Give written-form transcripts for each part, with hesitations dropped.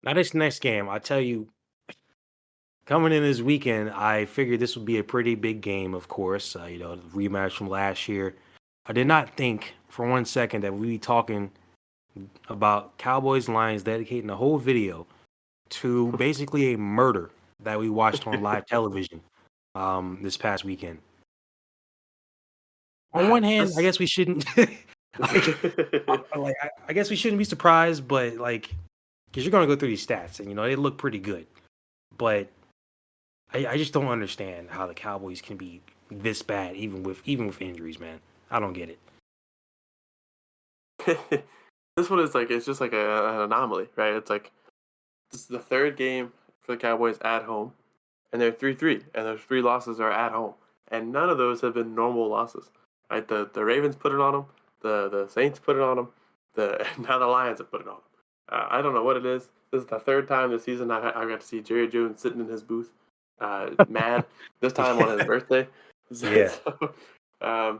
Now this next game, I tell you, coming in this weekend, I figured this would be a pretty big game, of course. The rematch from last year. I did not think for 1 second that we'd be talking about Cowboys Lions dedicating the whole video to basically a murder that we watched on live television this past weekend. On one hand, I This guess we shouldn't I guess we shouldn't be surprised, but because you're gonna go through these stats and they look pretty good. But I just don't understand how the Cowboys can be this bad even with injuries, man. I don't get it. this one is like it's just like an anomaly, right? It's like this is the third game for the Cowboys at home, and they're 3-3, and those three losses are at home, and none of those have been normal losses, right? The Ravens put it on them, the Saints put it on them, the now the Lions have put it on them. I don't know what it is. This is the third time this season I got to see Jerry Jones sitting in his booth, mad. This time on his birthday. Yeah, So, um,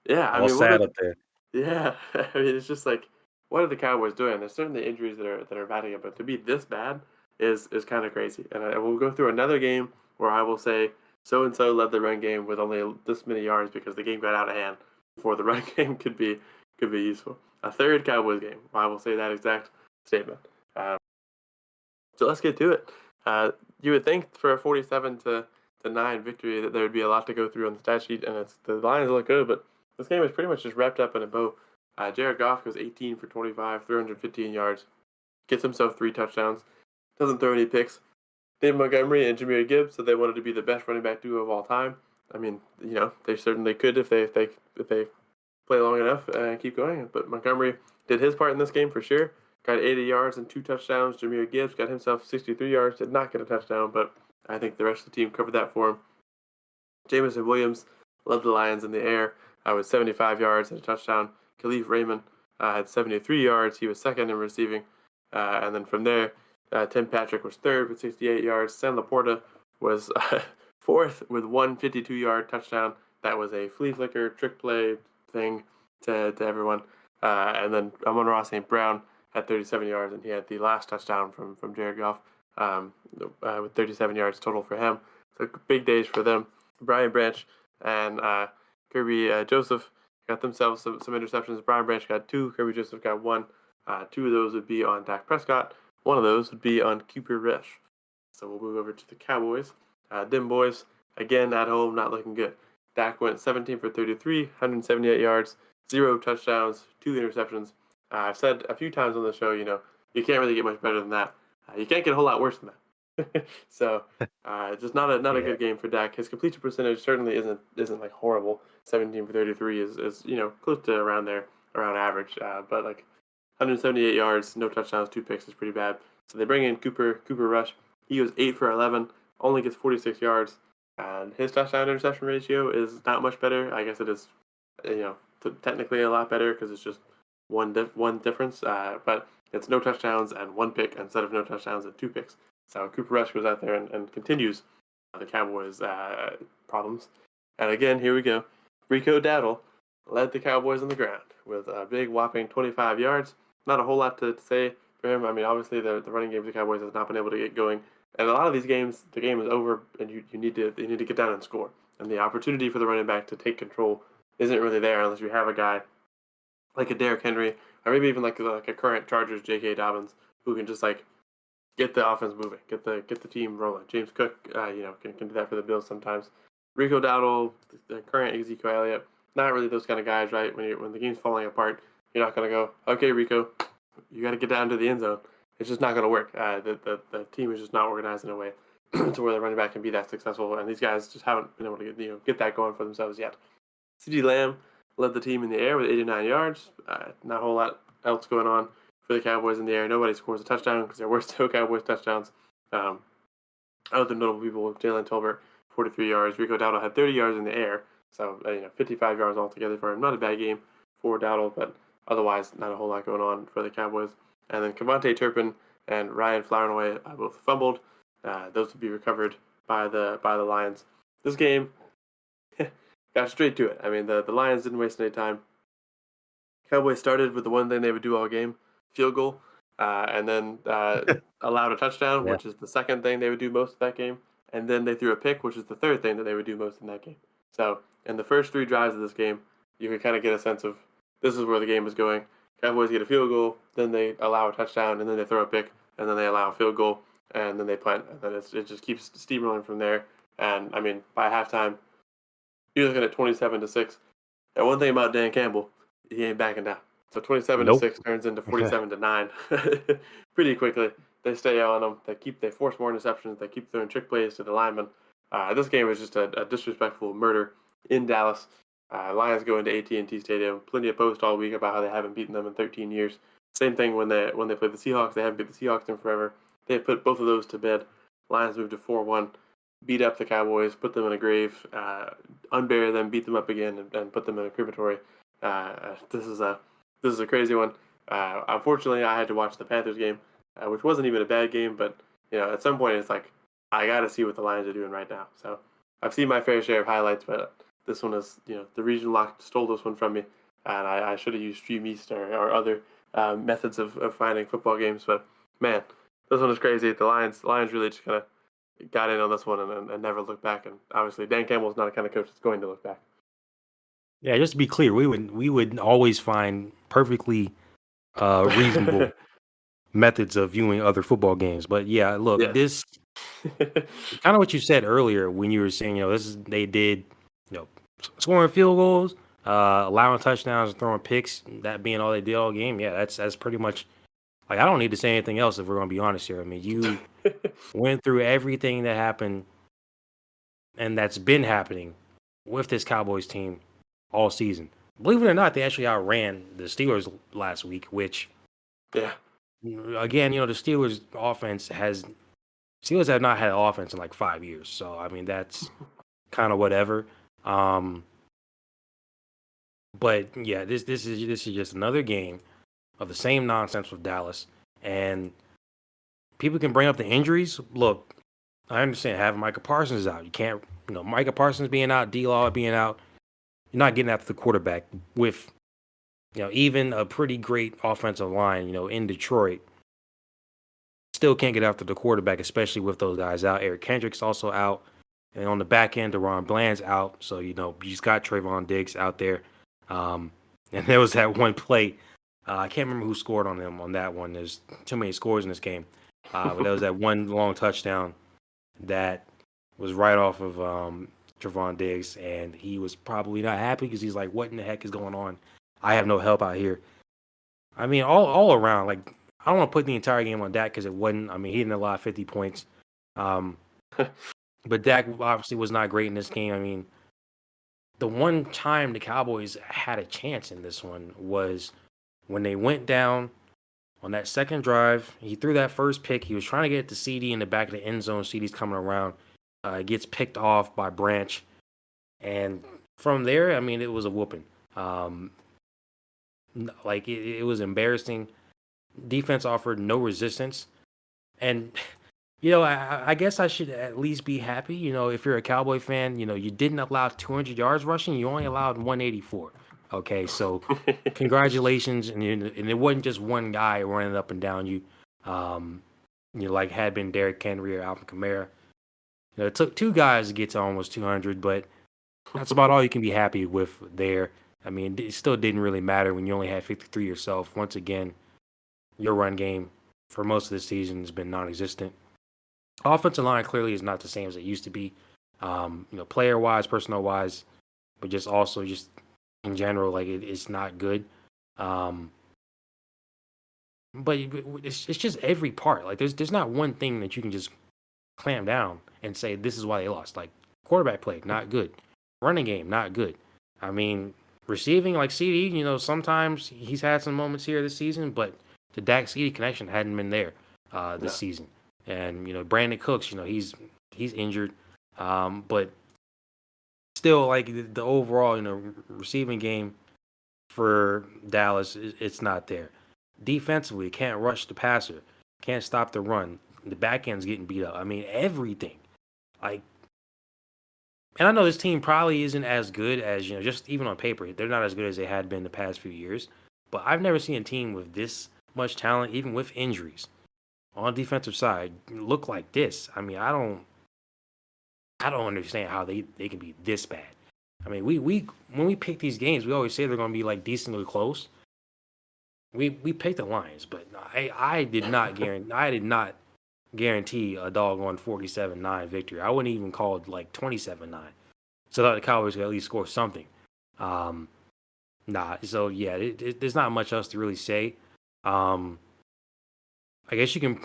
yeah, I all mean, what sad are up there. yeah, I mean, it's just like, what are the Cowboys doing? There's certainly injuries that are batting it, but to be this bad is kind of crazy. And I will go through another game where I will say so and so led the run game with only this many yards because the game got out of hand before the run game could be useful. A third Cowboys game, I will say that exact statement. Um, so let's get to it. You would think for a 47-9 victory that there would be a lot to go through on the stat sheet, and the Lions look good, but this game is pretty much just wrapped up in a bow. Jared Goff goes 18 for 25, 315 yards, gets himself 3 touchdowns, doesn't throw any picks. David Montgomery and Jahmyr Gibbs said they wanted to be the best running back duo of all time. I mean, they certainly could if they play long enough and keep going. But Montgomery did his part in this game for sure. Got 80 yards and 2 touchdowns. Jahmyr Gibbs got himself 63 yards. Did not get a touchdown, but I think the rest of the team covered that for him. Jameson Williams led the Lions in the air with 75 yards and a touchdown. Khalif Raymond had 73 yards. He was second in receiving. And then from there, Tim Patrick was third with 68 yards. Sam Laporta was fourth with 152-yard touchdown. That was a flea flicker trick play thing to everyone. And then Amon-Ra St. Brown had 37 yards, and he had the last touchdown from Jared Goff with 37 yards total for him. So big days for them. Brian Branch and Kirby Joseph got themselves some interceptions. Brian Branch got 2. Kirby Joseph got 1. 2 of those would be on Dak Prescott. 1 of those would be on Cooper Rush. So we'll move over to the Cowboys. Dim Boys, again at home, not looking good. Dak went 17 for 33, 178 yards, 0 touchdowns, 2 interceptions. I've said a few times on the show, you can't really get much better than that. You can't get a whole lot worse than that. So just not a Yeah, good game for Dak. His completion percentage certainly isn't like horrible. 17 for 33 is close to around there, around average. But like 178 yards, no touchdowns, 2 picks is pretty bad. So they bring in Cooper Rush. He goes 8 for 11, only gets 46 yards, and his touchdown interception ratio is not much better. I guess it is, technically a lot better because it's just one difference. But it's no touchdowns and 1 pick instead of no touchdowns and 2 picks. So Cooper Rush goes out there and continues the Cowboys' problems. And again, here we go. Rico Dowdle led the Cowboys on the ground with a big whopping 25 yards. Not a whole lot to say for him. I mean, obviously the running game of the Cowboys has not been able to get going, and a lot of these games the game is over, and you need to get down and score. And the opportunity for the running back to take control isn't really there unless you have a guy like a Derrick Henry, or maybe even like a current Chargers J.K. Dobbins, who can just like get the offense moving, get the team rolling. James Cook, can do that for the Bills sometimes. Rico Dowdle, the current Ezekiel Elliott, not really those kind of guys, right? When the game's falling apart, you're not gonna go, okay, Rico, you got to get down to the end zone. It's just not gonna work. The team is just not organized in a way to where the running back can be that successful, and these guys just haven't been able to get that going for themselves yet. CeeDee Lamb led the team in the air with 89 yards. Not a whole lot else going on for the Cowboys in the air. Nobody scores a touchdown because there were still Cowboys touchdowns. Other notable people, Jalen Tolbert, 43 yards. Rico Dowdle had 30 yards in the air, so 55 yards altogether for him. Not a bad game for Dowdle, but otherwise not a whole lot going on for the Cowboys. And then Kevontae Turpin and Ryan Flournoy both fumbled. Those would be recovered by the Lions. This game got straight to it. I mean, the Lions didn't waste any time. Cowboys started with the one thing they would do all game, field goal. and then allowed a touchdown, Yeah. which is the second thing they would do most of that game, and then they threw a pick, which is the third thing that they would do most in that game. So in the first three drives of this game, you can kind of get a sense of this is where the game is going. Cowboys get a field goal, then they allow a touchdown, and then they throw a pick, and then they allow a field goal, and then they punt, and then it just keeps steamrolling from there. And I mean, by halftime, you're looking at 27-6. And one thing about Dan Campbell, he ain't backing down. So 27 to Nope. 6 turns into 47 to 9 pretty quickly. They stay on them. They force more interceptions. They keep throwing trick plays to the linemen. This game was just a disrespectful murder in Dallas. Lions go into AT&T Stadium. Plenty of posts all week about how they haven't beaten them in 13 years. Same thing when they played the Seahawks. They haven't beat the Seahawks in forever. They put both of those to bed. Lions moved to 4-1, beat up the Cowboys, put them in a grave, unbury them, beat them up again, and put them in a crematory. This is a crazy one. Unfortunately, I had to watch the Panthers game, which wasn't even a bad game, but at some point it's like I got to see what the Lions are doing right now. So I've seen my fair share of highlights, but this one is the region lock stole this one from me, and I should have used Stream East or other methods of finding football games. But man, this one is crazy. The Lions really just kind of got in on this one and never looked back. And obviously, Dan Campbell's not a kind of coach that's going to look back. Yeah, just to be clear, we would always find perfectly reasonable methods of viewing other football games. But yeah, look, Yes. this kind of what you said earlier when you were saying, they did, scoring field goals, allowing touchdowns and throwing picks, that being all they did all game. Yeah, that's pretty much like I don't need to say anything else if we're gonna be honest here. I mean, you went through everything that happened and that's been happening with this Cowboys team all season. Believe it or not, they actually outran the Steelers last week, which Yeah. again, the Steelers have not had an offense in like 5 years. So I mean that's kind of whatever. Um but yeah, this is just another game of the same nonsense with Dallas. And people can bring up the injuries. Look, I understand having Micah Parsons out. You can't, Micah Parsons being out, D-Law being out, you're not getting after the quarterback with, even a pretty great offensive line, in Detroit. Still can't get after the quarterback, especially with those guys out. Eric Kendricks also out. And on the back end, Deron Bland's out. So, you just got Trayvon Diggs out there. And there was that one play. I can't remember who scored on them on that one. There's too many scores in this game. But there was that one long touchdown that was right off of Trayvon Diggs. And he was probably not happy because he's like, what in the heck is going on? I have no help out here. I mean, all around, like, I don't want to put the entire game on Dak because it wasn't. I mean, he didn't allow 50 points. But Dak obviously was not great in this game. I mean, the one time the Cowboys had a chance in this one was when they went down on that second drive. He threw that first pick. He was trying to get to CD in the back of the end zone. CD's coming around. Gets picked off by Branch. And from there, I mean, it was a whooping. Like, it was embarrassing. Defense offered no resistance. And, I guess I should at least be happy. If you're a Cowboy fan, you didn't allow 200 yards rushing. You only allowed 184. Okay, so congratulations. And it wasn't just one guy running up and down you. Like had been Derrick Henry or Alvin Kamara. It took two guys to get to almost 200, but that's about all you can be happy with there. I mean, it still didn't really matter when you only had 53 yourself. Once again, your run game for most of the season has been non-existent. Offensive line clearly is not the same as it used to be, player-wise, personnel-wise, but just also just in general, like it's not good. But it's just every part. Like there's not one thing that you can just clamp down and say this is why they lost. Like quarterback play, not good. Running game, not good. I mean, receiving like CD, sometimes he's had some moments here this season, but the Dak CD connection hadn't been there this season. And Brandon Cooks, he's injured, but still like the overall receiving game for Dallas, it's not there. Defensively, can't rush the passer, can't stop the run. The back end's getting beat up. I mean, everything. Like, and I know this team probably isn't as good as, just even on paper, they're not as good as they had been the past few years. But I've never seen a team with this much talent, even with injuries on the defensive side, look like this. I mean, I don't understand how they can be this bad. I mean, we when we pick these games, we always say they're going to be like decently close. We picked the Lions, but I did not guarantee a doggone 47-9 victory. I wouldn't even call it like 27-9. So I thought the Cowboys could at least score something. Um, So yeah, there's not much else to really say. Um, I guess you can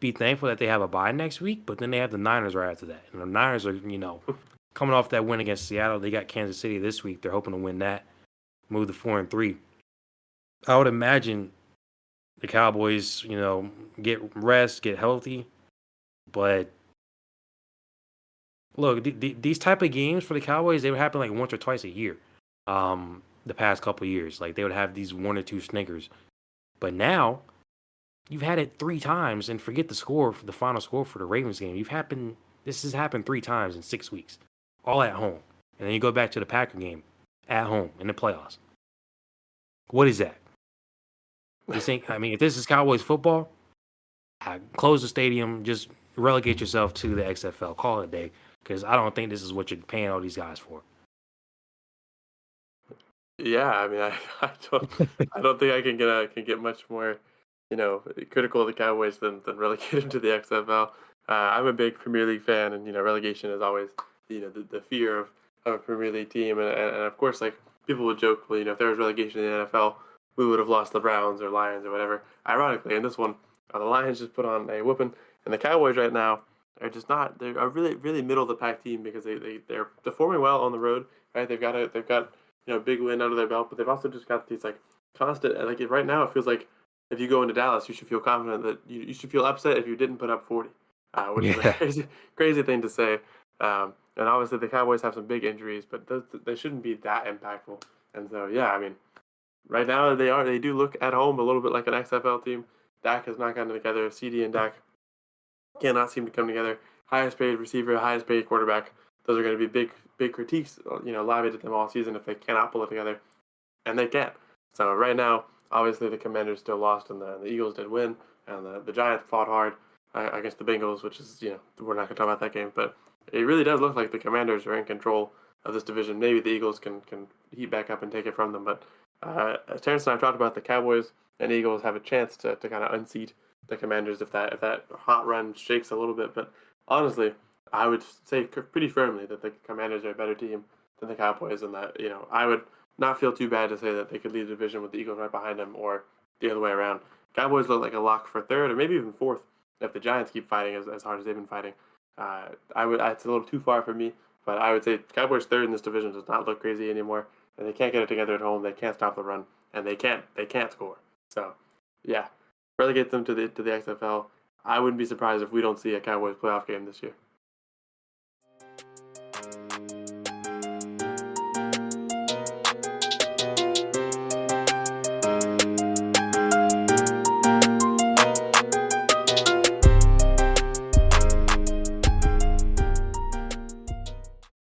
be thankful that they have a bye next week, but then they have the Niners right after that, and the Niners are coming off that win against Seattle. They got Kansas City this week. They're hoping to win that, move to 4-3. I would imagine the Cowboys, get rest, get healthy, but look, these type of games for the Cowboys, they would happen like once or twice a year. The past couple of years, like they would have these one or two snickers, but now you've had it 3 times, and forget the score, the final score for the Ravens game. This has happened 3 times in 6 weeks, all at home, and then you go back to the Packer game at home in the playoffs. What is that? This ain't. I mean, if this is Cowboys football, close the stadium, just relegate yourself to the XFL, call it a day, because I don't think this is what you're paying all these guys for. Yeah, I mean, I don't think I can get much more, critical of the Cowboys than relegate them to the XFL. I'm a big Premier League fan, and relegation is always the fear of a Premier League team, and of course, like people would joke, well, if there was relegation in the NFL, we would have lost the Browns or Lions or whatever. Ironically, in this one, the Lions just put on a whooping, and the Cowboys right now are just not. They're a really middle of the pack team because they're performing well on the road, right? They've got big win under their belt, but they've also just got these like constant, like right now it feels like if you go into Dallas, you should feel confident that you should feel upset if you didn't put up 40, which is a Yeah. crazy thing to say. And obviously the Cowboys have some big injuries, but they shouldn't be that impactful. And so yeah, I mean, right now they do look at home a little bit like an XFL team. Dak has not gotten together. CD and Dak cannot seem to come together. Highest paid receiver, highest paid quarterback. Those are going to be big critiques, levied at them all season if they cannot pull it together, and they can't. So right now, obviously the Commanders still lost, and the Eagles did win, and the Giants fought hard against the Bengals, which is we're not going to talk about that game, but it really does look like the Commanders are in control of this division. Maybe the Eagles can heat back up and take it from them, but Terrence and I have talked about the Cowboys and Eagles have a chance to kind of unseat the Commanders if that hot run shakes a little bit. But honestly, I would say pretty firmly that the Commanders are a better team than the Cowboys, and that I would not feel too bad to say that they could lead the division with the Eagles right behind them, or the other way around. Cowboys look like a lock for third, or maybe even fourth, if the Giants keep fighting as hard as they've been fighting. It's a little too far for me, but I would say Cowboys third in this division does not look crazy anymore, and they can't get it together at home. They can't stop the run, and they can't score. So, yeah, relegate them to the XFL. I wouldn't be surprised if we don't see a Cowboys playoff game this year.